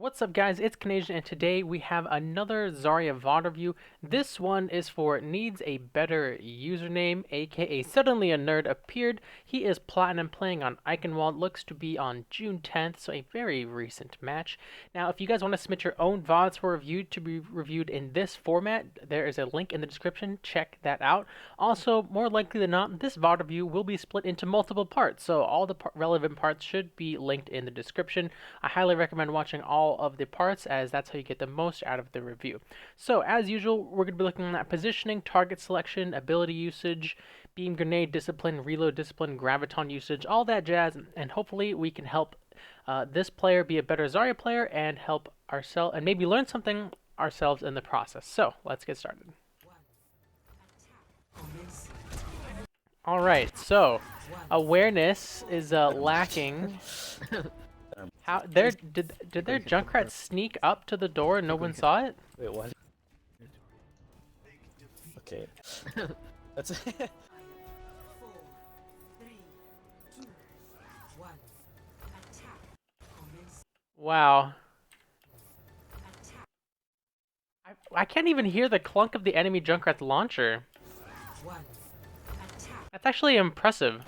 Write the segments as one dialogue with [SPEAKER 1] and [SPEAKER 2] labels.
[SPEAKER 1] What's up guys, it's Canadian and today we have another Zarya VOD review. This one is for needs a better username, aka suddenly a nerd appeared. He is platinum playing on Eichenwalde, looks to be on June 10th, so a very recent match. Now if you guys want to submit your own VODs for review to be reviewed in this format, there is a link in the description, check that out. Also, more likely than not, this VOD review will be split into multiple parts, so all the relevant parts should be linked in the description. I highly recommend watching all of the parts as that's how you get the most out of the review. So as usual, we're going to be looking at positioning, target selection, ability usage, beam grenade discipline, reload discipline, graviton usage, all that jazz, and hopefully we can help this player be a better Zarya player and help ourselves and maybe learn something ourselves in the process. So let's get started. Alright, so awareness is lacking. How did their Junkrat sneak up to the door and no one saw it?
[SPEAKER 2] Wait, what? Okay. That's
[SPEAKER 1] Wow. I can't even hear the clunk of the enemy Junkrat's launcher. That's actually impressive.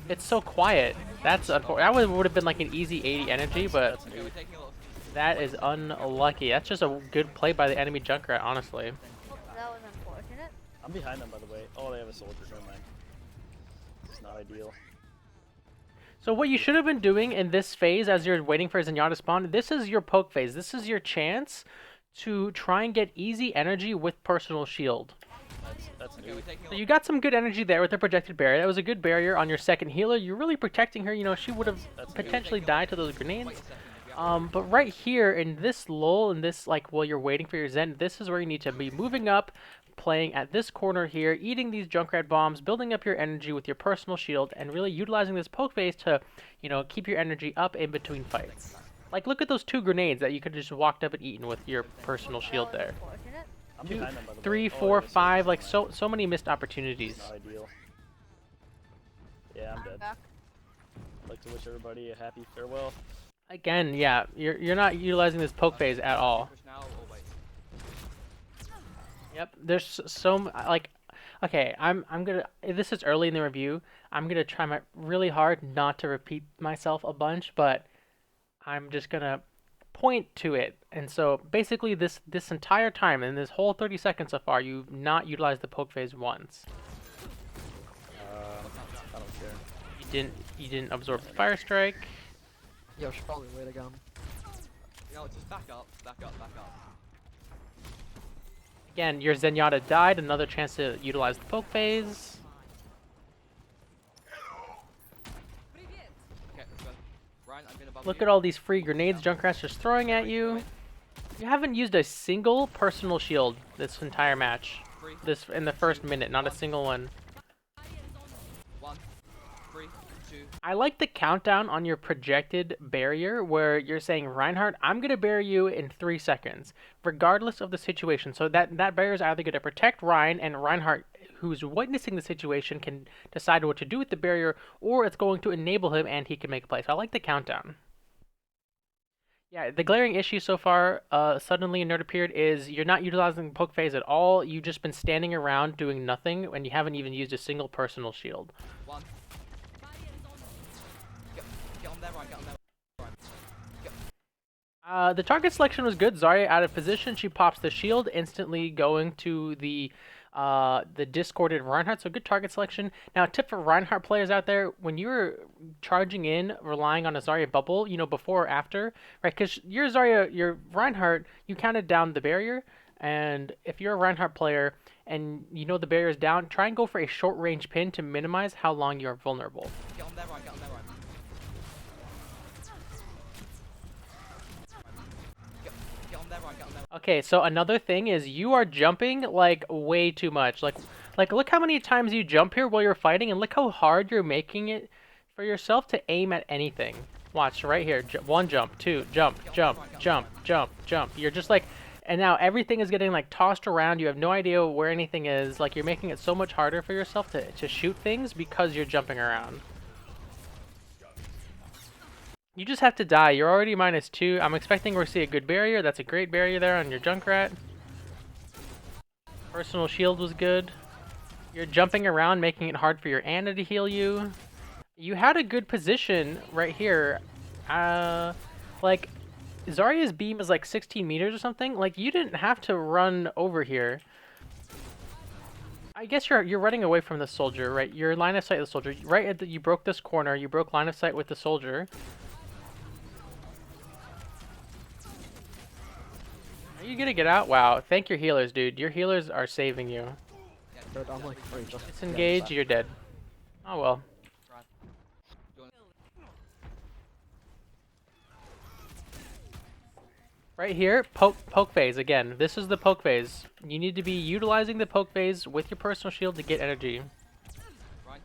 [SPEAKER 1] It's so quiet. That's that would have been like an easy 80 energy, but that is unlucky. That's just a good play by the enemy Junkrat, honestly.
[SPEAKER 3] That was unfortunate.
[SPEAKER 2] I'm behind them, by the way. Oh, they have a soldier. Never mind. It's not ideal.
[SPEAKER 1] So what you should have been doing in this phase, as you're waiting for Zenyatta to spawn, this is your poke phase. This is your chance to try and get easy energy with personal shield.
[SPEAKER 2] That's new.
[SPEAKER 1] So you got some good energy there with the projected barrier. That was a good barrier on your second healer. You're really protecting her. You know, she would have potentially died to those grenades. But right here in this lull, in this, like, while you're waiting for your Zen, this is where you need to be moving up, playing at this corner here, eating these Junkrat bombs, building up your energy with your personal shield, and really utilizing this poke phase to, you know, keep your energy up in between fights. Like, look at those two grenades that you could have just walked up and eaten with your personal shield there.
[SPEAKER 2] I'm behind them, by the way.
[SPEAKER 1] 3,
[SPEAKER 2] Oh,
[SPEAKER 1] 4,
[SPEAKER 2] they have a
[SPEAKER 1] 5,
[SPEAKER 2] soldier.
[SPEAKER 1] like so many missed opportunities.
[SPEAKER 2] It's not ideal. Yeah, I'm dead. I'd like to wish everybody a happy farewell.
[SPEAKER 1] Again, yeah, you're not utilizing this poke phase at all. Yep, there's like, okay, I'm gonna, this is early in the review, I'm gonna try my really hard not to repeat myself a bunch, but I'm just gonna point to it. And so basically this entire time, in this whole 30 seconds so far, you've not utilized the poke phase once.
[SPEAKER 2] I don't care.
[SPEAKER 1] You didn't absorb the fire strike.
[SPEAKER 4] Yo, should probably wait again.
[SPEAKER 5] No, just back up, back up, back up.
[SPEAKER 1] Again, your Zenyatta died, another chance to utilize the poke phase.
[SPEAKER 5] Okay, let's go. Ryan, I'm gonna bump
[SPEAKER 1] Look
[SPEAKER 5] you.
[SPEAKER 1] at all these free grenades Junkrat's just throwing at you. You haven't used a single personal shield this entire match. This in the first minute, not a single one.
[SPEAKER 5] 1, 3, 2.
[SPEAKER 1] I like the countdown on your projected barrier where you're saying, Reinhardt, I'm going to bury you in 3 seconds, regardless of the situation. So that barrier is either going to protect Ryan, and Reinhardt, who's witnessing the situation, can decide what to do with the barrier, or it's going to enable him and he can make a play. So I like the countdown. Yeah, the glaring issue so far, suddenly a nerd appeared, is you're not utilizing poke phase at all. You've just been standing around doing nothing, and you haven't even used a single personal shield.
[SPEAKER 5] 1. Get on there, Ryan, get on there. Ryan.
[SPEAKER 1] The target selection was good. Zarya out of position. She pops the shield, instantly going to the discorded Reinhardt. So good target selection. Now, a tip for Reinhardt players out there: when you're charging in, relying on a Zarya bubble, you know, before or after, right? Because your Zarya, your Reinhardt, you counted down the barrier. And if you're a Reinhardt player and you know the barrier is down, try and go for a short range pin to minimize how long you're vulnerable.
[SPEAKER 5] Get on there, Ryan, get on there, Ryan. Get on there, Ryan, get on there.
[SPEAKER 1] Okay, so another thing is you are jumping like way too much. Like look how many times you jump here while you're fighting, and look how hard you're making it for yourself to aim at anything. Watch right here. One jump, two, jump, jump, jump, jump, jump. You're just like, and now everything is getting like tossed around. You have no idea where anything is. Like, you're making it so much harder for yourself to shoot things because you're jumping around. You just have to die. You're already -2. I'm expecting we'll see a good barrier. That's a great barrier there on your Junkrat. Personal shield was good. You're jumping around, making it hard for your Ana to heal you. You had a good position right here. Like, Zarya's beam is like 16 meters or something. Like, you didn't have to run over here. I guess you're running away from the soldier, right? You're line of sight of the soldier. Right at you broke this corner. You broke line of sight with the soldier. Are you gonna get out? Wow. Thank your healers, dude. Your healers are saving you.
[SPEAKER 4] Dude, I'm like free. Just
[SPEAKER 1] Disengage, you're dead. Oh well.
[SPEAKER 5] Right. You want-
[SPEAKER 1] Right here, poke phase again. This is the poke phase. You need to be utilizing the poke phase with your personal shield to get energy.
[SPEAKER 5] Right.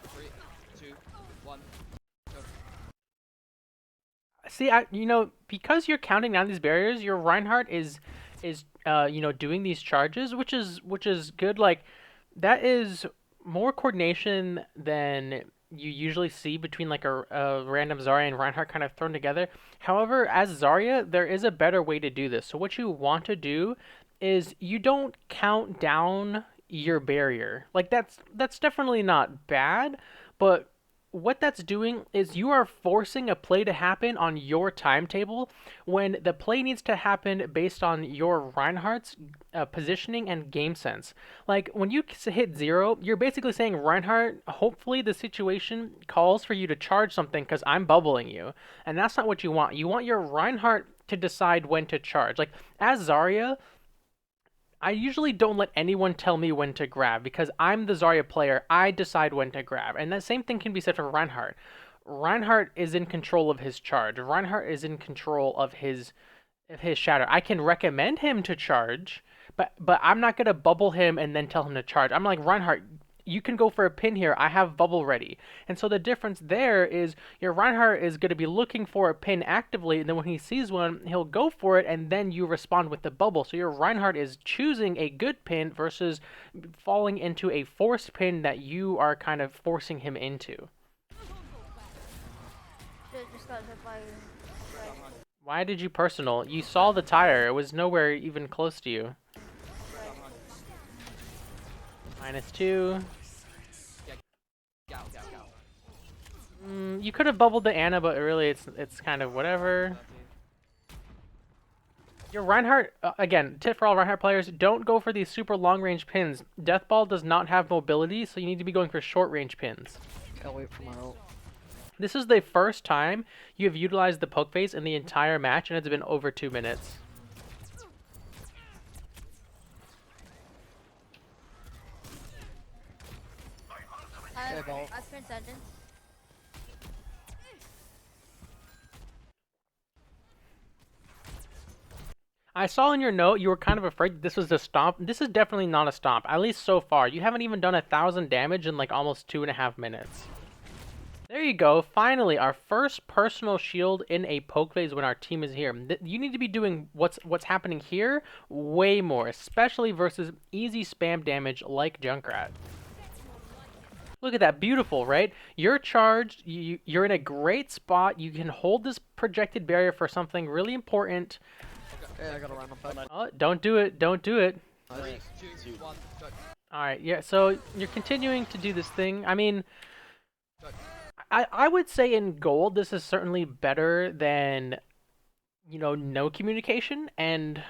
[SPEAKER 5] 3, 2, 1. Go.
[SPEAKER 1] See, because you're counting down these barriers, your Reinhardt is doing these charges, which is good. Like, that is more coordination than you usually see between like a random Zarya and Reinhardt kind of thrown together. However, as Zarya, there is a better way to do this. So what you want to do is you don't count down your barrier. Like, that's definitely not bad, but what that's doing is you are forcing a play to happen on your timetable when the play needs to happen based on your Reinhardt's positioning and game sense. Like, when you hit 0, you're basically saying, Reinhardt, hopefully the situation calls for you to charge something because I'm bubbling you. And that's not what you want. You want your Reinhardt to decide when to charge. Like, as Zarya, I usually don't let anyone tell me when to grab because I'm the Zarya player. I decide when to grab. And that same thing can be said for Reinhardt. Reinhardt is in control of his charge. Reinhardt is in control of his shatter. I can recommend him to charge, but I'm not going to bubble him and then tell him to charge. I'm like, Reinhardt, you can go for a pin here. I have bubble ready. And so the difference there is your Reinhardt is going to be looking for a pin actively, and then when he sees one, he'll go for it, and then you respond with the bubble. So your Reinhardt is choosing a good pin versus falling into a forced pin that you are kind of forcing him into.
[SPEAKER 3] Just got hit by.
[SPEAKER 1] Why did you personal? You saw the tire. It was nowhere even close to you. -2.
[SPEAKER 5] Gal, gal, gal.
[SPEAKER 1] You could have bubbled the Ana, but really it's kind of whatever. Your Reinhardt, again, tip for all Reinhardt players, don't go for these super long-range pins. Deathball does not have mobility, so you need to be going for short-range pins.
[SPEAKER 4] can't wait for my ult.
[SPEAKER 1] This is the first time you have utilized the poke phase in the entire match, and it's been over 2 minutes.
[SPEAKER 4] Ball.
[SPEAKER 3] I've been sentenced.
[SPEAKER 1] I saw in your note you were kind of afraid this was a stomp. This is definitely not a stomp, at least so far. You haven't even done 1,000 damage in like almost 2.5 minutes. There you go. Finally, our first personal shield in a poke phase when our team is here. You need to be doing what's happening here way more, especially versus easy spam damage like Junkrat. Look at that, beautiful, right? You're charged, you're in a great spot, you can hold this projected barrier for something really important.
[SPEAKER 4] Hey, I got a random pet.
[SPEAKER 1] Oh, don't do it, don't do it.
[SPEAKER 5] 3, 2, 1, go.
[SPEAKER 1] Alright, yeah, so you're continuing to do this thing. I mean,
[SPEAKER 5] Go.
[SPEAKER 1] I would say in gold, this is certainly better than, no communication, and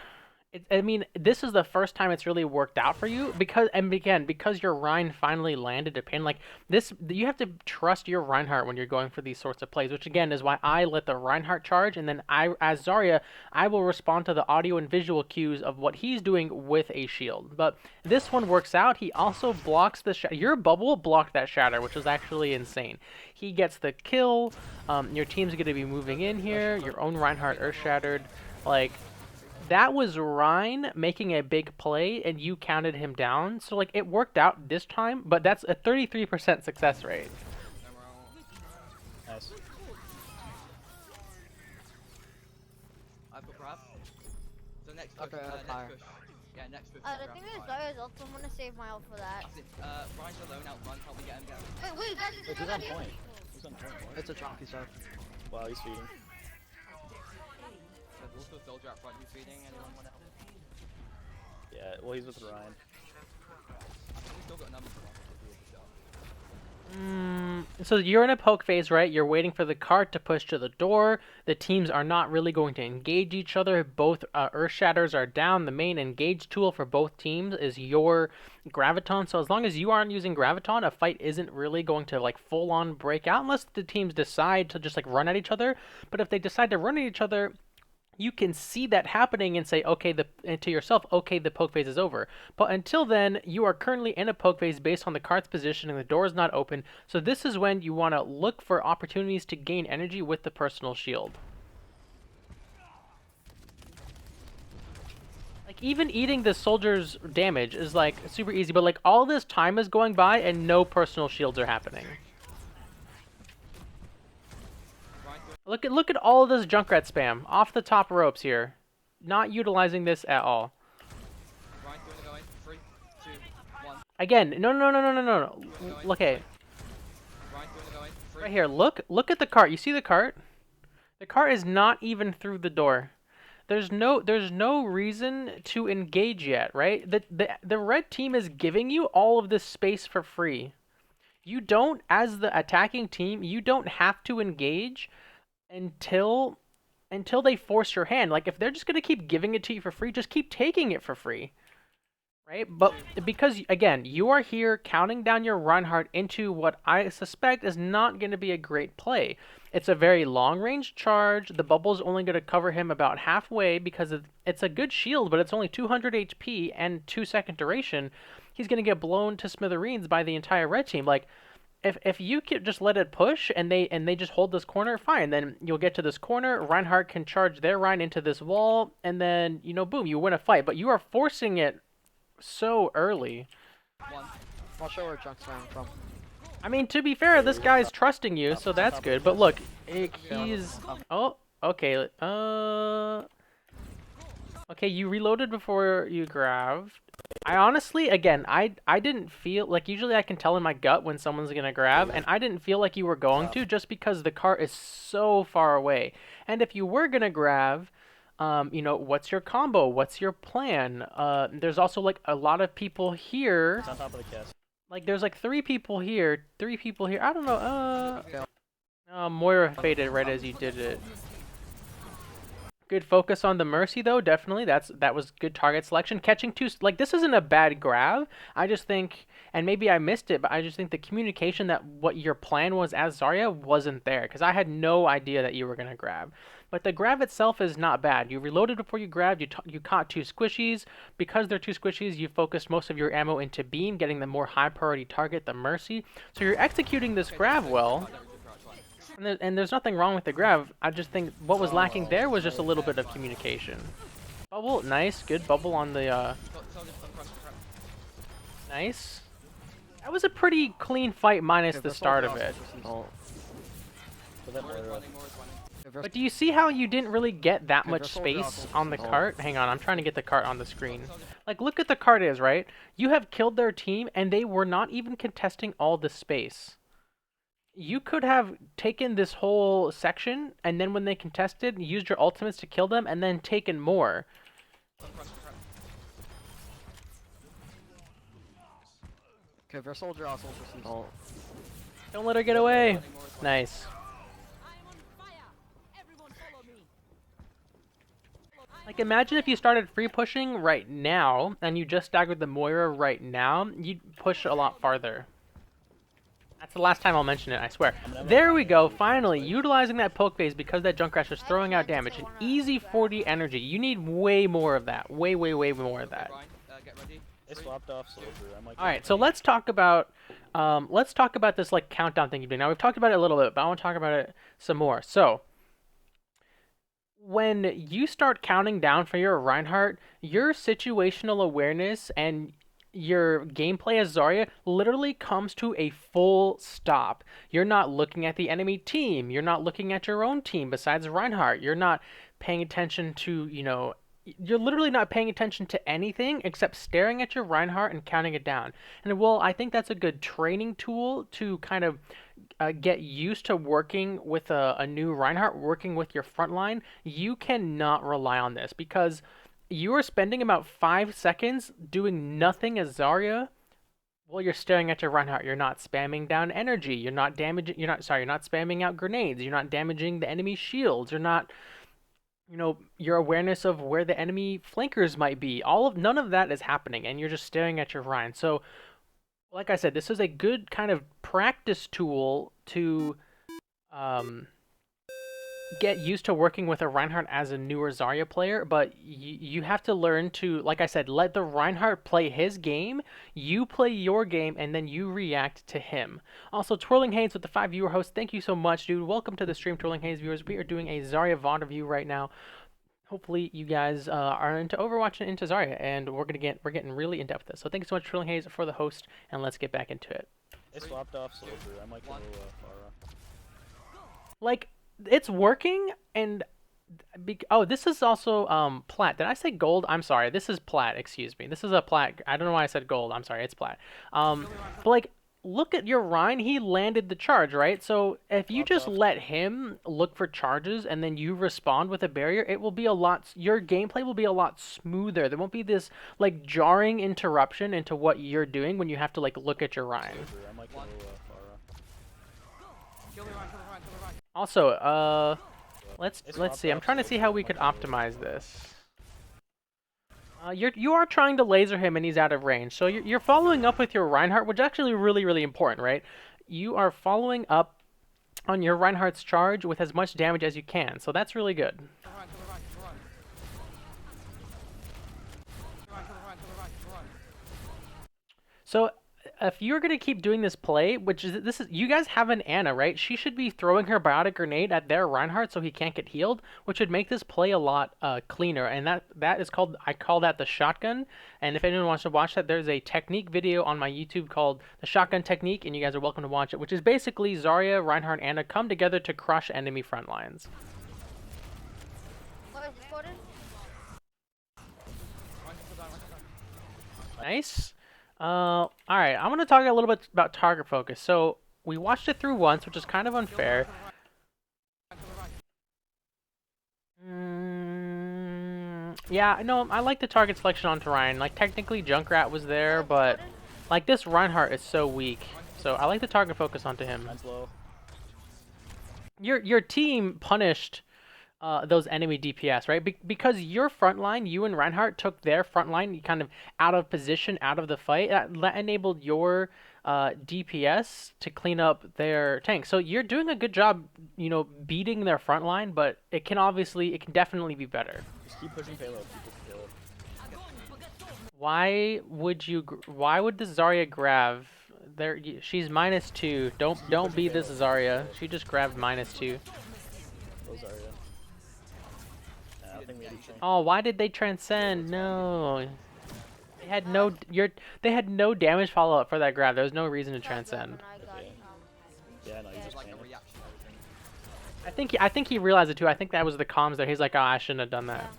[SPEAKER 1] I mean, this is the first time it's really worked out for you because your Rein finally landed a pin. Like this, you have to trust your Reinhardt when you're going for these sorts of plays, which again is why I let the Reinhardt charge, and then as Zarya, I will respond to the audio and visual cues of what he's doing with a shield. But this one works out. He also blocks the your bubble blocked that shatter, which was actually insane. He gets the kill. Your team's going to be moving in here. Your own Reinhardt earth shattered. Like, that was Rein making a big play, and you counted him down. So, like, it worked out this time, but that's a 33% success rate.
[SPEAKER 2] Nice.
[SPEAKER 5] I've got grab. So next push,
[SPEAKER 4] Okay, fire.
[SPEAKER 5] next push. Yeah, next push.
[SPEAKER 3] The thing is, Zarya's ult, so I'm gonna save my ult for that.
[SPEAKER 5] Ryan's alone out front, help me get him down.
[SPEAKER 3] Wait, guys,
[SPEAKER 2] Wait, who's on point? Who's on point?
[SPEAKER 4] It's a chunky set.
[SPEAKER 2] Wow, he's feeding.
[SPEAKER 5] There's also a soldier up front who's feeding. Anyone want to help?
[SPEAKER 2] Yeah, well, he's with Ryan.
[SPEAKER 5] I think we still got numbers for us if we hit the shot.
[SPEAKER 1] So you're in a poke phase, right? You're waiting for the cart to push to the door. The teams are not really going to engage each other. Both Earth Shatters are down. The main engage tool for both teams is your Graviton. So as long as you aren't using Graviton, a fight isn't really going to like full on break out unless the teams decide to just like run at each other. But if they decide to run at each other, you can see that happening and say, okay, and to yourself, okay, the poke phase is over. But until then, you are currently in a poke phase based on the cart's position and the door is not open. So this is when you want to look for opportunities to gain energy with the personal shield. Like even eating the soldier's damage is like super easy, but like all this time is going by and no personal shields are happening. Look at all of this Junkrat spam off the top ropes here. Not utilizing this at all.
[SPEAKER 5] Ryan, do you want to go in? 3, 2, 1.
[SPEAKER 1] Again, no. Look, hey.
[SPEAKER 5] Ryan, do you want to go in? 3.
[SPEAKER 1] Right here, look at the cart. You see the cart? The cart is not even through the door. There's no reason to engage yet, right? The red team is giving you all of this space for free. You don't, as the attacking team, you don't have to engage until they force your hand. Like if they're just gonna keep giving it to you for free, just keep taking it for free, right? But because again, you are here counting down your Reinhardt into what I suspect is not going to be a great play. It's a very long range charge. The bubble's only going to cover him about halfway because it's a good shield, but it's only 200 HP and 2-second duration. He's going to get blown to smithereens by the entire red team. Like if you could just let it push and they just hold this corner, fine. Then you'll get to this corner. Reinhardt can charge their Rein into this wall, and then boom, you win a fight. But you are forcing it so early.
[SPEAKER 5] 1.
[SPEAKER 4] I'll show where Junk's coming from.
[SPEAKER 1] I mean, to be fair, this guy's trusting you, so that's good. But look, he's okay. Okay, you reloaded before you grabbed. I honestly, again, I didn't feel like usually I can tell in my gut when someone's gonna grab, and I didn't feel like you were going to just because the cart is so far away. And if you were gonna grab, what's your combo? What's your plan? There's also like a lot of people here.
[SPEAKER 2] It's on top of the cast.
[SPEAKER 1] Like there's like 3 people here. I don't know. Moira faded right as you did it. Good focus on the Mercy though, definitely. That was good target selection. Catching 2, like this isn't a bad grab. I just think, and maybe I missed it, but I just think the communication that what your plan was as Zarya wasn't there because I had no idea that you were gonna grab. But the grab itself is not bad. You reloaded before you grabbed. You caught 2 squishies. Because they're 2 squishies, you focused most of your ammo into Beam, getting the more high priority target, the Mercy. So you're executing this grab well. And there's nothing wrong with the grab. I just think what was lacking there was just a little bit of communication. Bubble, nice, good bubble on the. Nice. That was a pretty clean fight minus the start of it. But do you see how you didn't really get that much space on the cart? Hang on, I'm trying to get the cart on the screen. Like, look at the cart is, right? You have killed their team, and they were not even contesting all the space. You could have taken this whole section, and then when they contested, used your ultimates to kill them, and then taken more.
[SPEAKER 4] Okay, if you're a soldier, I'll soldier some ult.
[SPEAKER 1] Don't let her get away. Nice. Like, imagine if you started free pushing right now, and you just staggered the Moira right now, you'd push a lot farther. That's the last time I'll mention it, I swear. There we go, finally, utilizing that poke phase because that Junkrat is throwing out damage. An easy 40 energy. You need way more of that. Way more of that.
[SPEAKER 2] They swapped off soldier.
[SPEAKER 1] Alright, so let's talk about this like countdown thing you're doing. Now we've talked about it a little bit, but I want to talk about it some more. So when you start counting down for your Reinhardt, your situational awareness and your gameplay as Zarya literally comes to a full stop. You're not looking at the enemy team. You're not looking at your own team besides Reinhardt. You're not paying attention to, you're literally not paying attention to anything except staring at your Reinhardt and counting it down. And well, I think that's a good training tool to kind of get used to working with a new Reinhardt, working with your front line. You cannot rely on this because you are spending about 5 seconds doing nothing as Zarya. Well, you're staring at your Reinhardt. You're not spamming down energy. You're not damaging. You're not spamming out grenades. You're not damaging the enemy shields. You're not, your awareness of where the enemy flankers might be. None of that is happening, and you're just staring at your Ryan. So, like I said, this is a good kind of practice tool to get used to working with a Reinhardt as a newer Zarya player, but you have to learn to, like I said, let the Reinhardt play his game, you play your game, and then you react to him. Also, Twirling Haze with the 5 viewer host, thank you so much, dude. Welcome to the stream, Twirling Haze viewers. We are doing a Zarya VOD review right now. Hopefully you guys are into Overwatch and into Zarya, and we're getting really in depth with this. So thank you so much, Twirling Haze, for the host, and let's get back into it.
[SPEAKER 2] They swapped off Soldier. I might go Pharah.
[SPEAKER 1] Like, it's working, and oh, this is also Plat. Did I say gold? I'm sorry. This is Plat. Excuse me. This is a Plat. I don't know why I said gold. I'm sorry. It's Plat. But like, look at your Rhine. He landed the charge, right? So if you just let him look for charges and then you respond with a barrier, it will be a lot. Your gameplay will be a lot smoother. There won't be this like jarring interruption into what you're doing when you have to like look at your Rhine.
[SPEAKER 2] I might go
[SPEAKER 1] Also, let's see. I'm trying to see how we could optimize this. You are trying to laser him and he's out of range. So you're following up with your Reinhardt, which is actually really, really important, right? You are following up on your Reinhardt's charge with as much damage as you can. So that's really good. So if you're gonna keep doing this play, you guys have an Ana, right? She should be throwing her biotic grenade at their Reinhardt so he can't get healed, which would make this play a lot cleaner. And that is called, I call that the shotgun. And if anyone wants to watch that, there's a technique video on my YouTube called the shotgun technique, and you guys are welcome to watch it, which is basically Zarya, Reinhardt, and Ana come together to crush enemy front lines.
[SPEAKER 3] What is this, Gordon?
[SPEAKER 1] Nice. Alright, I'm going to talk a little bit about target focus. So, we watched it through once, which is kind of unfair. Yeah, no, I like the target selection on Ryan. Like, technically Junkrat was there, but, like, this Reinhardt is so weak. So, I like the target focus onto him. Your team punished those enemy DPS, right? Because your front line, you and Reinhardt took their front line kind of out of position, out of the fight. That enabled your DPS to clean up their tank. So you're doing a good job, beating their front line, but it can definitely be better.
[SPEAKER 2] Just keep pushing payload.
[SPEAKER 1] Why would the Zarya grab? She's -2. Don't be this Zarya. She just grabbed -2. Oh, why did they transcend? No. They had no damage follow-up for that grab. There was no reason to transcend.
[SPEAKER 2] Yeah, no, you just
[SPEAKER 1] I think he realized it too. I think that was the comms there. He's like, oh, I shouldn't have done that.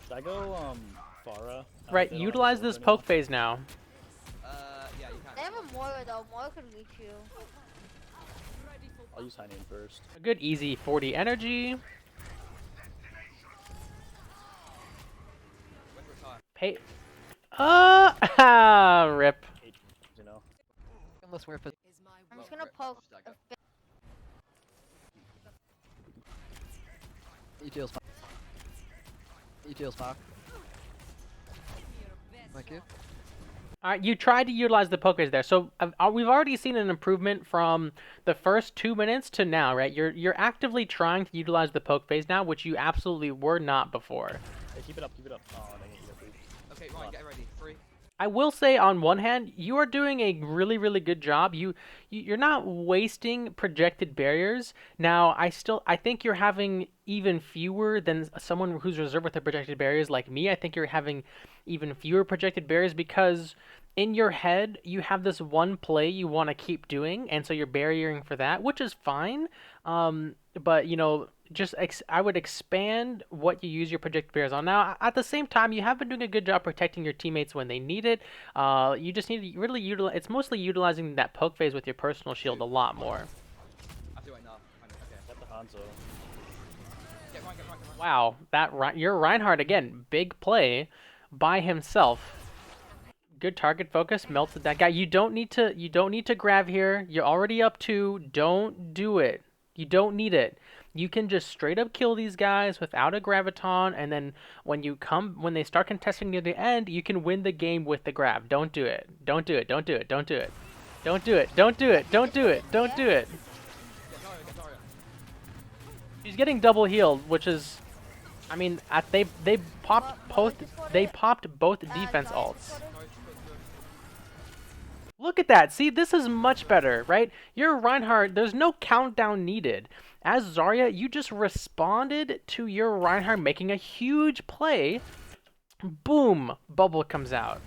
[SPEAKER 2] Should I go Pharah?
[SPEAKER 1] Right, utilize this poke phase now.
[SPEAKER 5] Yeah, you can.
[SPEAKER 3] They have a Moira though. Moira could reach you.
[SPEAKER 2] I'll use High Name first.
[SPEAKER 1] A good easy 40 energy. Pay. Rip.
[SPEAKER 2] You know.
[SPEAKER 4] Unless we're
[SPEAKER 3] I'm just gonna poke.
[SPEAKER 4] ETL's back. Thank you.
[SPEAKER 1] Alright, you tried to utilize the poke phase there. So we've already seen an improvement from the first 2 minutes to now, right? You're actively trying to utilize the poke phase now, which you absolutely were not before.
[SPEAKER 2] Hey, keep it up, keep it up. Oh, dang it, you got beat.
[SPEAKER 5] Okay, Ryan, get ready. 3.
[SPEAKER 1] I will say, on one hand, you are doing a really, really good job. You're not wasting projected barriers. Now, I think you're having even fewer than someone who's reserved with the projected barriers like me. I think you're having even fewer projected barriers because in your head, you have this one play you want to keep doing, and so you're barriering for that, which is fine. But, I would expand what you use your projected barriers on. Now, at the same time, you have been doing a good job protecting your teammates when they need it. You just need to really utilize. It's mostly utilizing that poke phase with your personal shield a lot more.
[SPEAKER 5] I do right now. Okay.
[SPEAKER 2] Got the Hanzo.
[SPEAKER 5] Get Ryan.
[SPEAKER 1] Wow, your Reinhardt again, big play by himself. Good target focus, melted that guy. You don't need to grab here. You're already up 2. Don't do it. You don't need it. You can just straight up kill these guys without a graviton, and then when they start contesting near the end, you can win the game with the grab. Don't do it. Don't do it. Don't do it. Don't do it. Don't do it. Don't do it. Don't do it. Don't do it.
[SPEAKER 5] Get Zarya.
[SPEAKER 1] She's getting double healed, which is, I mean, they popped both defense ults. Look at that. See, this is much better, right? Your Reinhardt, there's no countdown needed. As Zarya, you just responded to your Reinhardt making a huge play. Boom, bubble comes out.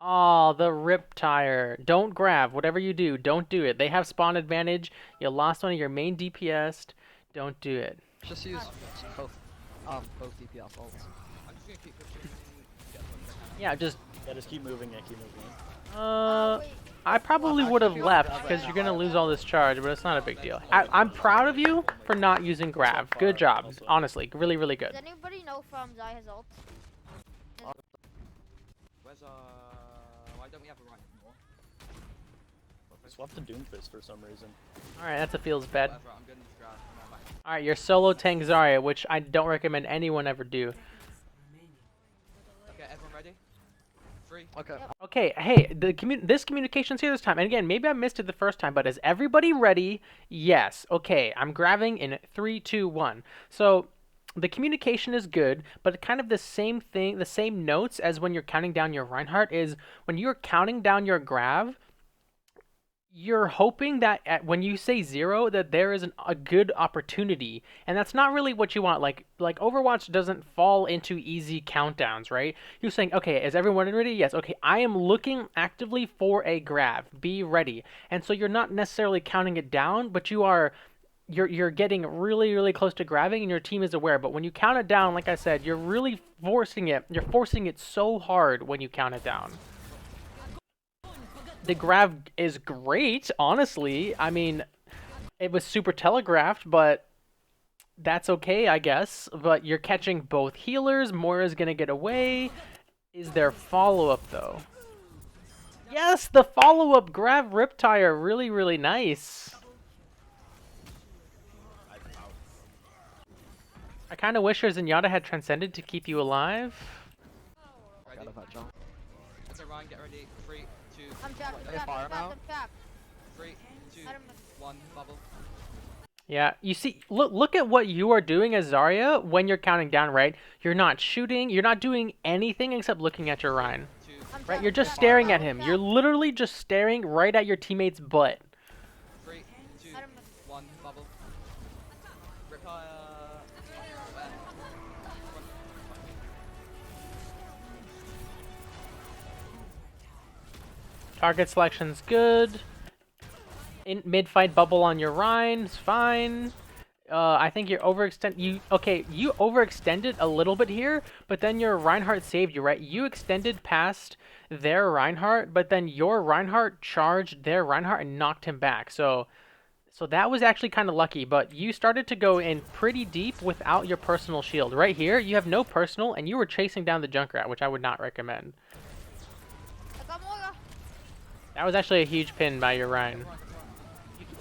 [SPEAKER 1] Oh, the rip tire. Don't grab. Whatever you do, don't do it. They have spawn advantage. You lost one of your main DPS. Don't do it.
[SPEAKER 4] Just use both DPS ults.
[SPEAKER 5] I'm just gonna keep pushing.
[SPEAKER 1] Yeah, just
[SPEAKER 2] Yeah, just keep moving it, keep moving it.
[SPEAKER 1] I probably would have left because you're gonna lose all this charge, but it's not a big deal. I'm proud of you for not using grab. Good job, honestly, really, really good.
[SPEAKER 3] Does anybody know from Zarya's ult?
[SPEAKER 5] Where's why don't we have a Ryan anymore?
[SPEAKER 2] Swap to Doomfist for some reason.
[SPEAKER 1] All right, that's a feels bad.
[SPEAKER 5] Whatever, I'm gonna just grab. Come on, back.
[SPEAKER 1] All right, your solo tank Zarya, which I don't recommend anyone ever do.
[SPEAKER 5] Okay, everyone ready? 3.
[SPEAKER 4] Okay.
[SPEAKER 1] Okay, hey, this communication's here this time. And again, maybe I missed it the first time, but is everybody ready? Yes. Okay, I'm grabbing in 3, 2, 1. So the communication is good, but kind of the same thing, the same notes as when you're counting down your Reinhardt is when you're counting down your grab, you're hoping that when you say 0 that there is a good opportunity, and that's not really what you want. Like Overwatch doesn't fall into easy countdowns, right? You're saying, okay, is everyone ready? Yes. Okay, I am looking actively for a grab. Be ready. And so you're not necessarily counting it down, but you're getting really, really close to grabbing, and your team is aware. But when you count it down, like I said, you're really forcing it. You're forcing it so hard when you count it down. The grab is great, honestly. I mean, it was super telegraphed, but that's okay, I guess. But you're catching both healers. Moira's gonna get away. Is there follow-up, though? Yes, the follow-up grab Riptire. Really, really nice. I kind of wish your Zenyatta had transcended to keep you alive.
[SPEAKER 5] Ready? Okay, Ryan, get ready. 3, 2,
[SPEAKER 3] I'm trapped,
[SPEAKER 4] They fire him out?
[SPEAKER 5] 3, 2,
[SPEAKER 3] I don't know.
[SPEAKER 5] 1, bubble.
[SPEAKER 1] Yeah, you see, look at what you are doing as Zarya when you're counting down, right? You're not shooting, you're not doing anything except looking at your Ryan.
[SPEAKER 5] 2,
[SPEAKER 1] Right? You're just staring at him. You're literally just staring right at your teammate's butt.
[SPEAKER 5] 3, 2,
[SPEAKER 3] I don't know.
[SPEAKER 5] 1, bubble. Riptire.
[SPEAKER 1] Target selection's good. In mid-fight bubble on your Ryan is fine. I think you overextended a little bit here, but then your Reinhardt saved you, right? You extended past their Reinhardt, but then your Reinhardt charged their Reinhardt and knocked him back. So that was actually kind of lucky, but you started to go in pretty deep without your personal shield. Right here, you have no personal, and you were chasing down the Junkrat, which I would not recommend.
[SPEAKER 3] I got Moira.
[SPEAKER 1] That was actually a huge pin by your Ryan.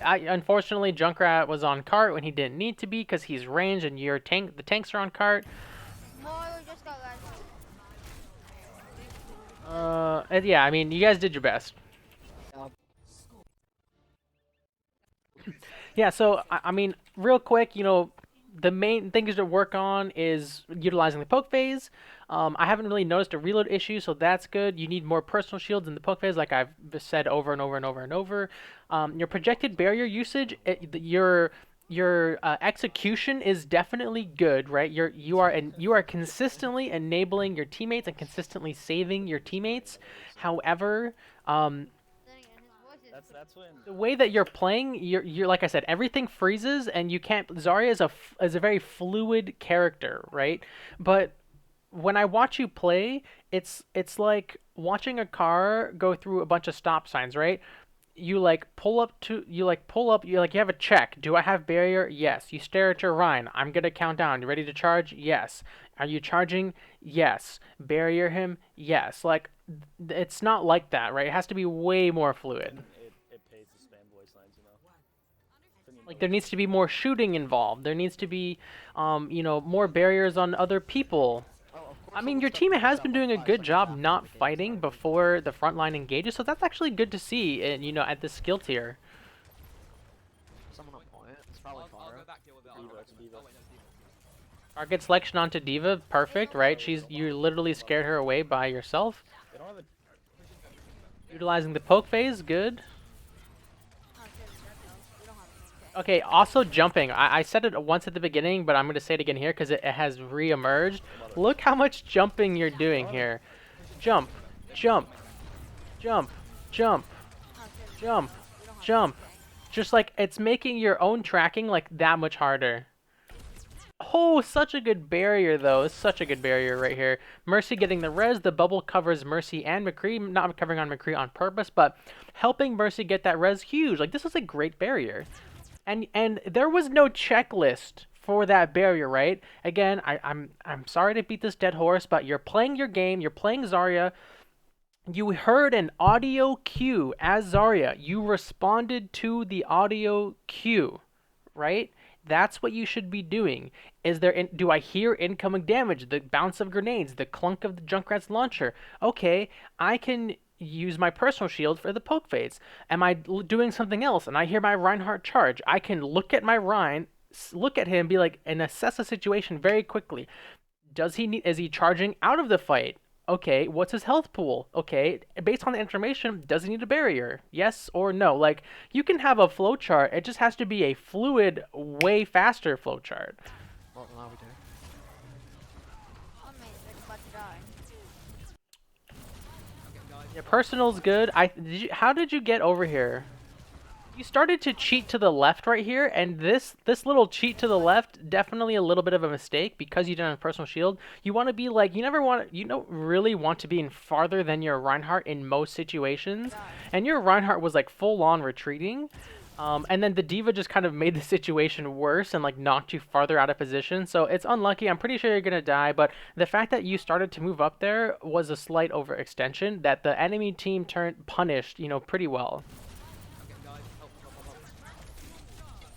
[SPEAKER 1] Unfortunately, Junkrat was on cart when he didn't need to be because he's ranged and the tanks are on cart.
[SPEAKER 3] Moira just got right.
[SPEAKER 1] Yeah, I mean, you guys did your best. Yeah, so, I mean, real quick, you know, the main things to work on is utilizing the poke phase. I haven't really noticed a reload issue, so that's good. You need more personal shields in the poke phase, like I've said over and over and over and over. Your projected barrier usage, your execution is definitely good, right? You are consistently enabling your teammates and consistently saving your teammates. However,
[SPEAKER 3] Then again, his voice is
[SPEAKER 2] That's when.
[SPEAKER 1] The way that you're playing, you're like I said, everything freezes and you can't. Zarya is a very fluid character, right? But when I watch you play, it's like watching a car go through a bunch of stop signs, right? You have a check. Do I have barrier? Yes. You stare at your Rhine. I'm gonna count down. You ready to charge? Yes. Are you charging? Yes. Barrier him? Yes. Like it's not like that, right? It has to be way more fluid.
[SPEAKER 2] It pays to spam voice lines, you know.
[SPEAKER 1] Like there needs to be more shooting involved. There needs to be, more barriers on other people.
[SPEAKER 4] Oh, of course
[SPEAKER 1] I mean,
[SPEAKER 4] will
[SPEAKER 1] your
[SPEAKER 4] step
[SPEAKER 1] team
[SPEAKER 4] up
[SPEAKER 1] has
[SPEAKER 4] yourself
[SPEAKER 1] been
[SPEAKER 4] on
[SPEAKER 1] doing a
[SPEAKER 4] 5
[SPEAKER 1] good
[SPEAKER 4] seconds
[SPEAKER 1] job
[SPEAKER 4] after
[SPEAKER 1] not
[SPEAKER 4] the game
[SPEAKER 1] fighting
[SPEAKER 4] started.
[SPEAKER 1] before the front line engages, so that's actually good to see, at this skill tier.
[SPEAKER 4] Someone on point. It's probably
[SPEAKER 5] I'll
[SPEAKER 4] Faro.
[SPEAKER 5] go back deal with it.
[SPEAKER 2] Diva, it's Diva.
[SPEAKER 5] Oh wait, no, it's Diva.
[SPEAKER 1] Target selection onto Diva, perfect, right? You literally scared her away by yourself.
[SPEAKER 2] They don't have a.
[SPEAKER 1] Utilizing the poke phase, good.
[SPEAKER 3] Oh, shit, we don't have a main tank.
[SPEAKER 1] Okay, also jumping. I said it once at the beginning, but I'm going to say it again here because it has re-emerged. Look how much jumping you're doing here. Jump, jump, jump, jump,
[SPEAKER 3] Oh, shit,
[SPEAKER 1] jump,
[SPEAKER 3] we don't have a
[SPEAKER 1] jump.
[SPEAKER 3] main tank.
[SPEAKER 1] Just like it's making your own tracking like that much harder. Oh, such a good barrier though. It's such a good barrier right here. Mercy getting the res. The bubble covers Mercy and McCree. Not covering on McCree on purpose, but helping Mercy get that res huge. Like this is a great barrier. And there was no checklist for that barrier, right? Again, I'm sorry to beat this dead horse, but you're playing your game. You're playing Zarya. You heard an audio cue as Zarya. You responded to the audio cue, right? That's what you should be doing. Do I hear incoming damage? The bounce of grenades, the clunk of the Junkrat's launcher. Okay, I can use my personal shield for the poke phase. Am I doing something else? And I hear my Reinhardt charge. I can look at my Rein, look at him, be like, and assess the situation very quickly. Is he charging out of the fight? Okay, what's his health pool? Okay, based on the information, does he need a barrier? Yes or no? Like, you can have a flowchart, it just has to be a fluid, way faster flowchart.
[SPEAKER 4] Well, now we do.
[SPEAKER 3] One main tank about to die.
[SPEAKER 5] Okay, guys.
[SPEAKER 1] Your personal's good. How did you get over here? You started to cheat to the left right here, and this little cheat to the left, definitely a little bit of a mistake because you didn't have personal shield. You want to be like, you don't really want to be in farther than your Reinhardt in most situations, and your Reinhardt was like full on retreating, and then the Diva just kind of made the situation worse and like knocked you farther out of position. So it's unlucky. I'm pretty sure you're gonna die, but the fact that you started to move up there was a slight overextension that the enemy team punished, pretty well.
[SPEAKER 5] Okay, guys. Help.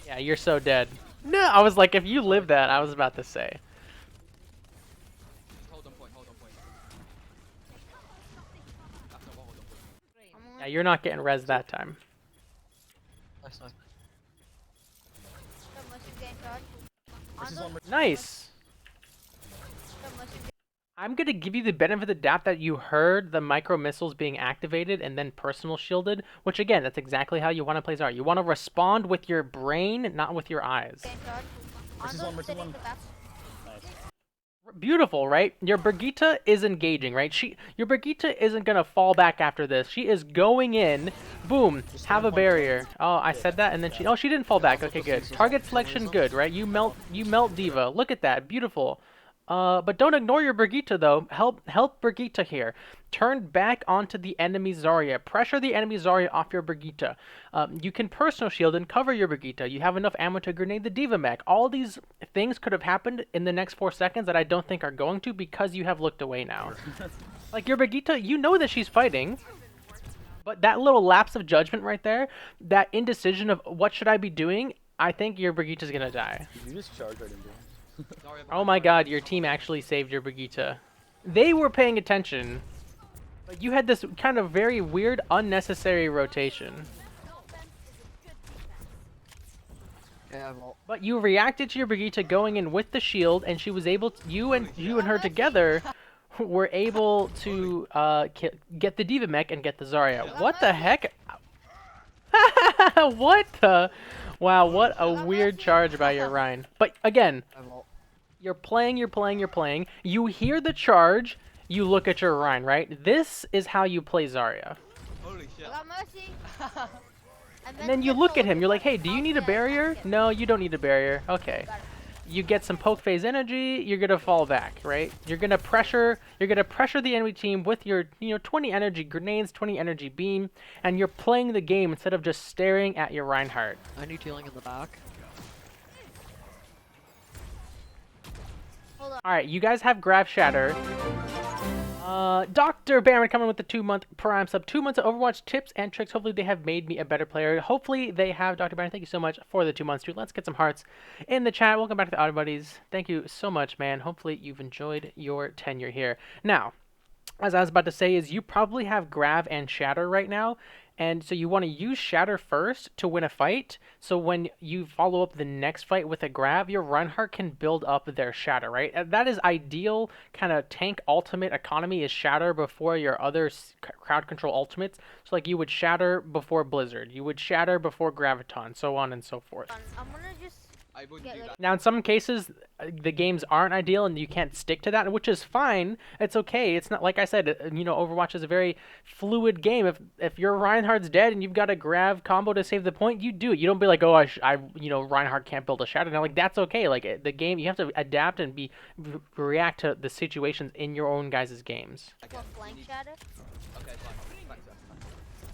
[SPEAKER 1] Yeah, you're so dead. No, I was like, if you live that, I was about to say.
[SPEAKER 5] Just hold on point. That's not what hold on point.
[SPEAKER 3] I'm
[SPEAKER 1] Yeah, you're not getting res that time.
[SPEAKER 4] Nice, nice.
[SPEAKER 3] the Mercy game charge.
[SPEAKER 2] Versus
[SPEAKER 3] On
[SPEAKER 2] one.
[SPEAKER 1] Nice.
[SPEAKER 3] the Mercy game.
[SPEAKER 1] I'm gonna give you the benefit of the doubt that you heard the micro missiles being activated and then personal shielded, which again, that's exactly how you want to play Zarya. You want to respond with your brain, not with your eyes.
[SPEAKER 3] Game charge.
[SPEAKER 2] Versus
[SPEAKER 3] On
[SPEAKER 2] one, versus
[SPEAKER 3] sitting
[SPEAKER 2] one.
[SPEAKER 3] the back.
[SPEAKER 2] Nice.
[SPEAKER 1] Beautiful, right? Your Brigitte is engaging, right? Your Brigitte isn't gonna fall back after this. She is going in. Boom.
[SPEAKER 2] Just
[SPEAKER 1] Have a
[SPEAKER 2] stand point.
[SPEAKER 1] barrier. Oh, I said that, and then she didn't fall back. Okay, good. Target selection, good, right? You melt Diva. Look at that, beautiful. But don't ignore your Brigitte though. Help Brigitte here. Turn back onto the enemy Zarya. Pressure the enemy Zarya off your Brigitte. You can personal shield and cover your Brigitte. You have enough ammo to grenade the Diva mech. All these things could have happened in the next 4 seconds that I don't think are going to because you have looked away now. Like your Brigitte, you know that she's fighting. But that little lapse of judgment right there, that indecision of what should I be doing, I think your Brigitte's gonna die.
[SPEAKER 2] Did you just charge right into him?
[SPEAKER 5] Sorry,
[SPEAKER 1] Oh my god, your team actually saved your Brigitte. They were paying attention. But you had this kind of very weird, unnecessary rotation.
[SPEAKER 4] Yeah, well,
[SPEAKER 1] But you reacted to your Brigitte going in with the shield, and she was able to, you and her together were able to get the Diva mech and get the Zarya. What the heck? What the? Wow, what a weird charge by your Rhine. But again,
[SPEAKER 4] well,
[SPEAKER 1] you're playing. You hear the charge, you look at your Rhine, right? This is how you play Zarya.
[SPEAKER 5] Holy shit.
[SPEAKER 3] I got Mercy.
[SPEAKER 1] And then you look at him, you're like, hey, do you need a barrier? No, you don't need a barrier. Okay. You get some poke phase energy, you're gonna fall back, right? You're gonna pressure the enemy team with your 20 energy grenades, 20 energy beam, and you're playing the game instead of just staring at your Reinhardt.
[SPEAKER 4] I need healing in the back.
[SPEAKER 1] Alright, you guys have Grav Shatter. Dr. Baron coming with the 2-month Prime sub. 2 months of Overwatch tips and tricks. Hopefully they have made me a better player. Hopefully they have, Dr. Baron. Thank you so much for the 2 months, dude. Let's get some hearts in the chat. Welcome back to the Audio Buddies. Thank you so much, man. Hopefully you've enjoyed your tenure here. Now, as I was about to say, is you probably have Grav and Shatter right now. And so you want to use Shatter first to win a fight. So when you follow up the next fight with a Grav, your Reinhardt can build up their Shatter, right? And that is ideal kind of tank ultimate economy is Shatter before your other crowd control ultimates. So like you would Shatter before Blizzard. You would Shatter before Graviton, so on and so forth.
[SPEAKER 3] I'm gonna just
[SPEAKER 5] I wouldn't do that.
[SPEAKER 1] Now, in some cases, the games aren't ideal and you can't stick to that, which is fine. It's okay. It's not, like I said, Overwatch is a very fluid game. If your Reinhardt's dead and you've got a Grav combo to save the point, you do it. You don't be like, oh, Reinhardt can't build a Shadow. Now, like, that's okay. Like, the game, you have to adapt and react to the situations in your own guys' games.
[SPEAKER 3] what, flank shatter?
[SPEAKER 5] Okay, fine. Thanks,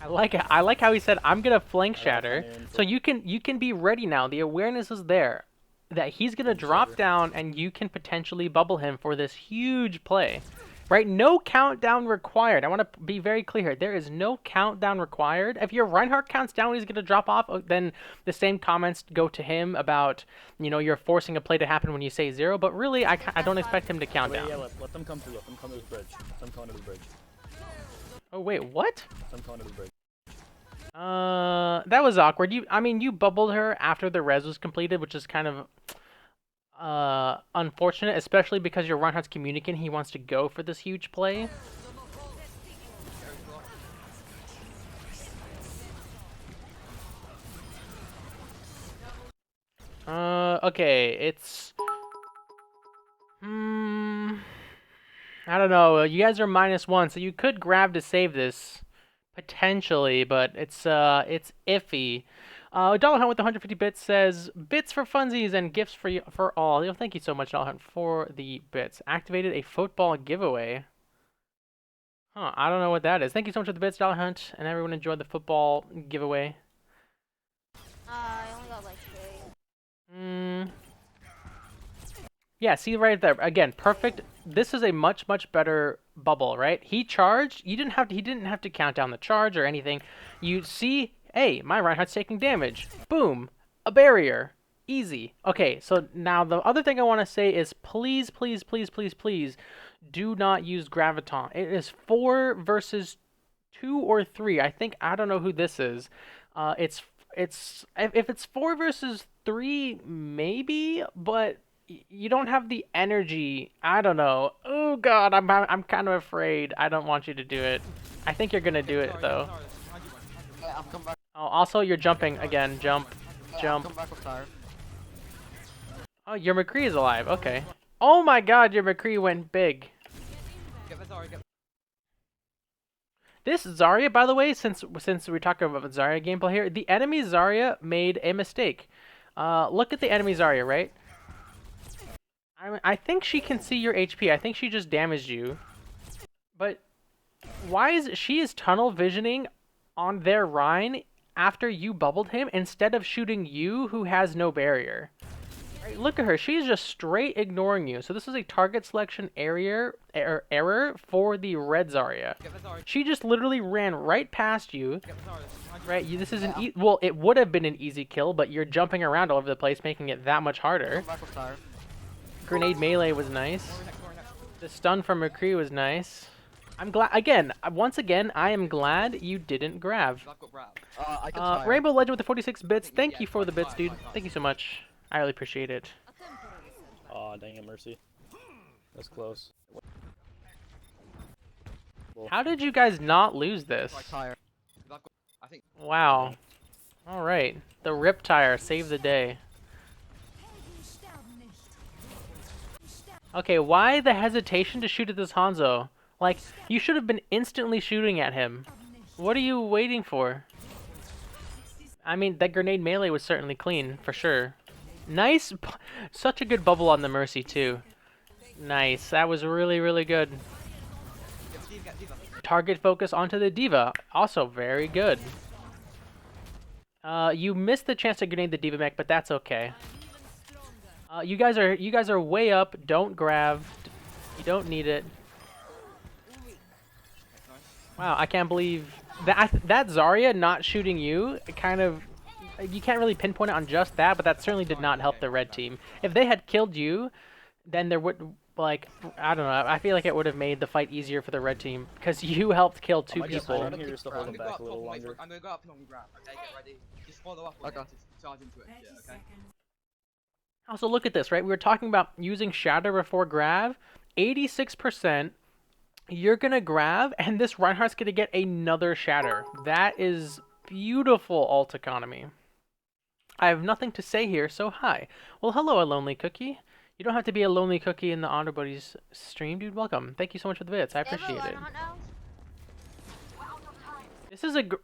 [SPEAKER 1] I like it. I like how he said, "I'm gonna flank
[SPEAKER 2] I got
[SPEAKER 1] Shatter,"
[SPEAKER 2] plenty of info.
[SPEAKER 1] so you can be ready now. The awareness is there that he's gonna drop down, and you can potentially bubble him for this huge play, right? No countdown required. I want to be very clear here. There is no countdown required. If your Reinhardt counts down when he's gonna drop off, then the same comments go to him about you're forcing a play to happen when you say 0. But really, I don't expect him to count
[SPEAKER 2] Wait,
[SPEAKER 1] down.
[SPEAKER 2] yeah, let them come through. Let them come to the bridge. Let them come to the bridge.
[SPEAKER 1] Oh wait, what?
[SPEAKER 2] Let them come to the bridge.
[SPEAKER 1] That was awkward. You bubbled her after the res was completed, which is kind of unfortunate, especially because your Reinhardt's communicating he wants to go for this huge play. Okay, it's I don't know. You guys are -1, so you could grab to save this potentially, but it's iffy. Dollar Hunt with 150 bits says bits for funsies and gifts for all. Thank you so much, Dollar Hunt, for the bits. Activated a football giveaway. Huh? I don't know what that is. Thank you so much for the bits, Dollar Hunt, and everyone enjoyed the football giveaway.
[SPEAKER 3] I only got like 3.
[SPEAKER 1] Yeah, see right there. Again, perfect. This is a much better bubble, right? He charged. He didn't have to count down the charge or anything. You see, hey, my Reinhardt's taking damage. Boom, a barrier. Easy. Okay, so now the other thing I want to say is please do not use Graviton. It is 4 versus 2 or 3. I don't know who this is. If it's 4 versus 3, maybe, but you don't have the energy. I don't know. Oh god, I'm kind of afraid. I don't want you to do it. I think you're gonna do it though.
[SPEAKER 4] Yeah, I'm coming back.
[SPEAKER 1] Oh, also you're jumping again. Jump.
[SPEAKER 4] I'm coming back with Tire.
[SPEAKER 1] Oh, your McCree is alive. Okay. Oh my god, your McCree went big.
[SPEAKER 5] Get the Zarya, get
[SPEAKER 1] This Zarya, by the way, since we're talking about Zarya gameplay here, the enemy Zarya made a mistake. Look at the enemy Zarya, right? I think she can see your HP. I think she just damaged you. But why is she tunnel visioning on their Rhine after you bubbled him instead of shooting you who has no barrier? Right, look at her. She's just straight ignoring you. So this is a target selection error for the red Zarya.
[SPEAKER 5] the Zarya,
[SPEAKER 1] She just literally ran right past you.
[SPEAKER 5] get the Zarya.
[SPEAKER 1] Right, this is well, it would have been an easy kill, but you're jumping around all over the place, making it that much harder.
[SPEAKER 4] Come back with Tire.
[SPEAKER 1] Grenade melee was nice.
[SPEAKER 5] Next, next.
[SPEAKER 1] The stun from McCree was nice. I'm glad, once again, I am glad you didn't grab.
[SPEAKER 5] I've got grab.
[SPEAKER 4] I can Tire.
[SPEAKER 1] Rainbow Legend with the 46 bits, thank you for the bits, dude. Thank you so much. I really appreciate it.
[SPEAKER 2] Aw, dang it, Mercy. That's close.
[SPEAKER 1] How did you guys not lose this?
[SPEAKER 4] Like Tire.
[SPEAKER 5] I think
[SPEAKER 1] Wow. Alright, the Rip Tire saved the day. Okay, why the hesitation to shoot at this Hanzo? Like, you should have been instantly shooting at him. What are you waiting for? I mean, that grenade melee was certainly clean, for sure. Nice. Such a good bubble on the Mercy, too. Nice. That was really, really good.
[SPEAKER 5] Get Diva.
[SPEAKER 1] Target focus onto the D.Va. Also very good. You missed the chance to grenade the D.Va mech, but that's okay. You guys are way up. Don't grab. You don't need it.
[SPEAKER 5] Nice.
[SPEAKER 1] Wow, I can't believe that Zarya not shooting you. Kind of, you can't really pinpoint it on just that, but that certainly did not help the red team. If they had killed you, then there would, like, I don't know. I feel like it would have made the fight easier for the red team because you helped kill two
[SPEAKER 2] might just
[SPEAKER 1] people.
[SPEAKER 2] hold him here just to hold
[SPEAKER 5] I'm
[SPEAKER 2] him
[SPEAKER 5] gonna go
[SPEAKER 2] back
[SPEAKER 5] up
[SPEAKER 2] a little
[SPEAKER 5] top and wait
[SPEAKER 2] longer.
[SPEAKER 5] for. I'm gonna go up and on grab. Okay, get ready. Just follow up on
[SPEAKER 4] Okay.
[SPEAKER 5] it to charge into it. Yeah, okay.
[SPEAKER 1] Also, look at this, right? We were talking about using Shatter before grab. 86%. You're gonna grab, and this Reinhardt's gonna get another Shatter. That is beautiful ult economy. I have nothing to say here, so hi. Well, hello, a lonely cookie. You don't have to be a lonely cookie in the Honor Buddies stream, dude. Welcome. Thank you so much for the bits. I
[SPEAKER 3] They have a
[SPEAKER 1] appreciate it.
[SPEAKER 3] Reinhardt now?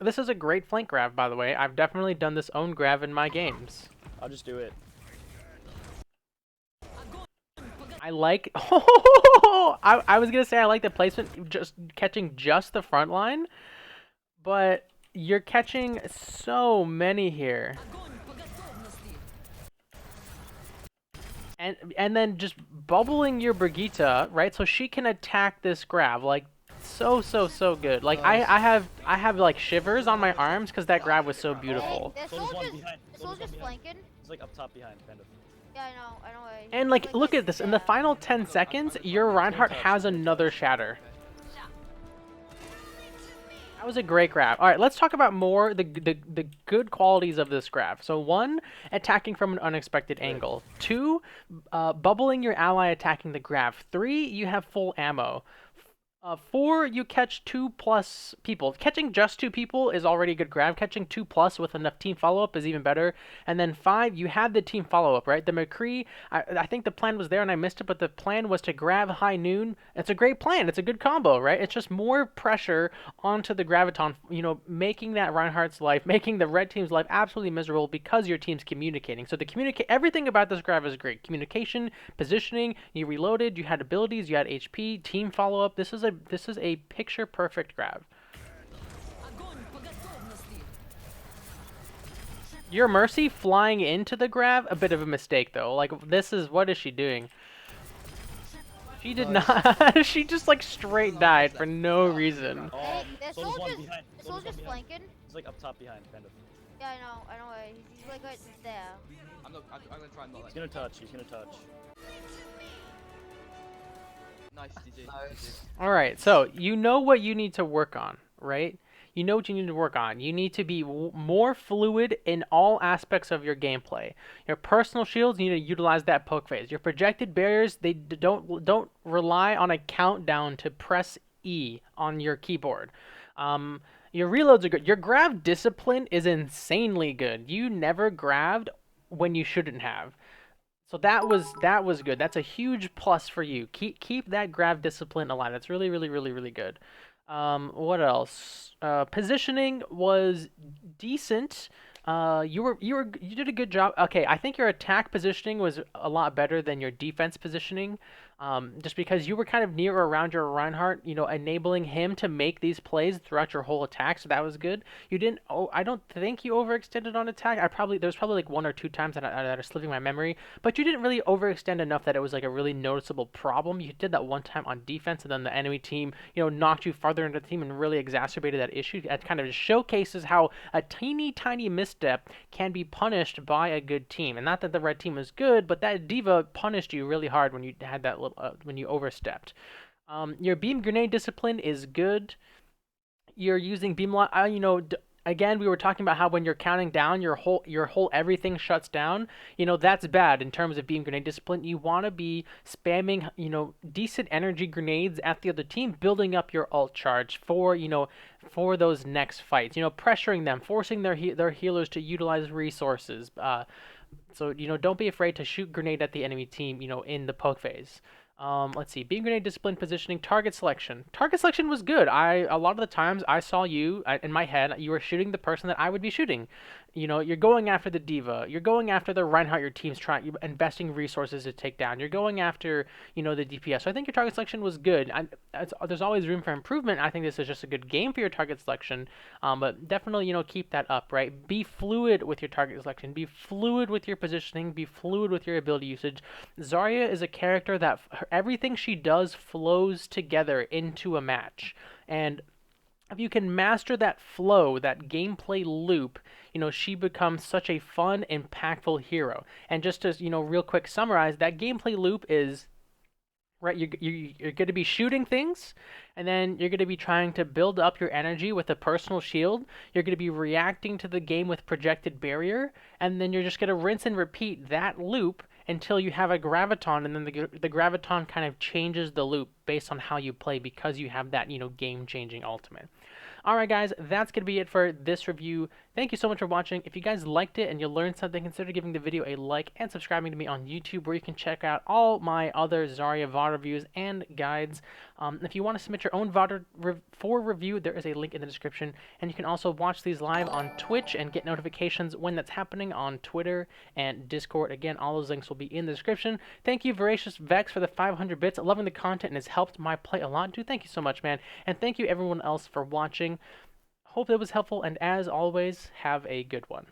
[SPEAKER 1] This is a great flank grab, by the way. I've definitely done this own grab in my games.
[SPEAKER 2] I'll just do it.
[SPEAKER 1] I like. Oh, I was gonna say I like the placement, just catching just the front line, but you're catching so many here. And then just bubbling your Brigitte, right? So she can attack this grab like so good. Like I have like shivers on my arms because that grab was so beautiful.
[SPEAKER 3] Hey, this
[SPEAKER 2] So there's one
[SPEAKER 3] soldier's
[SPEAKER 2] behind. So there's one
[SPEAKER 3] just
[SPEAKER 2] behind.
[SPEAKER 3] flanking.
[SPEAKER 2] He's like up top behind, kind of.
[SPEAKER 3] Yeah, I know.
[SPEAKER 1] And like look at this, in the final 10 seconds, your Reinhardt has another Shatter. That was a great grab. All right, let's talk about more the good qualities of this grab. So 1, attacking from an unexpected angle. 2, bubbling your ally attacking the grab. 3, you have full ammo. 4, you catch 2+ people. Catching just 2 people is already a good grab. Catching 2+ with enough team follow-up is even better. And then 5, you have the team follow-up, right? The McCree, I think the plan was there and I missed it, but the plan was to grab high noon. It's a great plan. It's a good combo, right? It's just more pressure onto the Graviton, you know, making that Reinhardt's life, making the red team's life absolutely miserable because your team's communicating. So everything about this grab is great. Communication, positioning, you reloaded, you had abilities, you had HP, team follow-up. This is a picture perfect grab. Your Mercy flying into the grab, a bit of a mistake though. Like what is she doing? She did not. She just like straight died for no reason.
[SPEAKER 3] Hey, this
[SPEAKER 2] So there's one
[SPEAKER 3] soldier's
[SPEAKER 2] behind. So there's one behind.
[SPEAKER 3] flanking.
[SPEAKER 2] He's like up top behind, kind of.
[SPEAKER 3] Yeah, I know. He's like right there.
[SPEAKER 5] I'm gonna try and not let
[SPEAKER 2] He's gonna touch. He's gonna touch.
[SPEAKER 5] Nice, GG.
[SPEAKER 4] Nice.
[SPEAKER 1] All right, so you know what you need to work on, right? You know what you need to work on. You need to be more fluid in all aspects of your gameplay. Your personal shields, you need to utilize that poke phase. Your projected barriers, they don't rely on a countdown to press E on your keyboard. Your reloads are good. Your grab discipline is insanely good. You never grabbed when you shouldn't have. So that was good. That's a huge plus for you. Keep that grab discipline alive. That's really good. What else? Positioning was decent. You did a good job. Okay, I think your attack positioning was a lot better than your defense positioning. Just because you were kind of near or around your Reinhardt, you know, enabling him to make these plays throughout your whole attack, so that was good. You didn't. Oh, I don't think you overextended on attack. There's probably like 1 or 2 times that are slipping my memory, but you didn't really overextend enough that it was like a really noticeable problem. You did that one time on defense, and then the enemy team, you know, knocked you farther into the team and really exacerbated that issue. That kind of showcases how a tiny misstep can be punished by a good team. And not that the red team was good, but that D.Va punished you really hard when you had that when you overstepped. Your beam grenade discipline is good. You're using beam you know, again, we were talking about how when you're counting down, your whole everything shuts down. You know, that's bad in terms of beam grenade discipline. You want to be spamming, you know, decent energy grenades at the other team, building up your ult charge for, you know, for those next fights. You know, pressuring them, forcing their healers to utilize resources. So, you know, don't be afraid to shoot grenade at the enemy team, you know, in the poke phase. Let's see, beam grenade discipline, positioning, target selection. Target selection was good. A lot of the times I saw you, in my head, you were shooting the person that I would be shooting. you're going after the diva, you're going after the Reinhardt your team's trying, you're investing resources to take down, you're going after, the DPS. So I think your target selection was good. There's always room for improvement. I think this is just a good game for your target selection, but definitely, keep that up, right? Be fluid with your target selection, be fluid with your positioning, be fluid with your ability usage. Zarya is a character that everything she does flows together into a match, and if you can master that flow, that gameplay loop, she becomes such a fun, impactful hero. And just to, real quick summarize, that gameplay loop is, right, you're going to be shooting things, and then you're going to be trying to build up your energy with a personal shield. You're going to be reacting to the game with projected barrier, and then you're just going to rinse and repeat that loop until you have a graviton, and then the graviton kind of changes the loop based on how you play because you have that, game-changing ultimate. Alright guys, that's going to be it for this review. Thank you so much for watching. If you guys liked it and you learned something, consider giving the video a like and subscribing to me on YouTube, where you can check out all my other Zarya VOD reviews and guides. If you want to submit your own VOD for review, there is a link in the description. And you can also watch these live on Twitch and get notifications when that's happening on Twitter and Discord. Again, all those links will be in the description. Thank you, Voracious Vex, for the 500 bits. Loving the content and has helped my play a lot, dude. Thank you so much, man. And thank you everyone else for watching. Hope it was helpful, and as always, have a good one.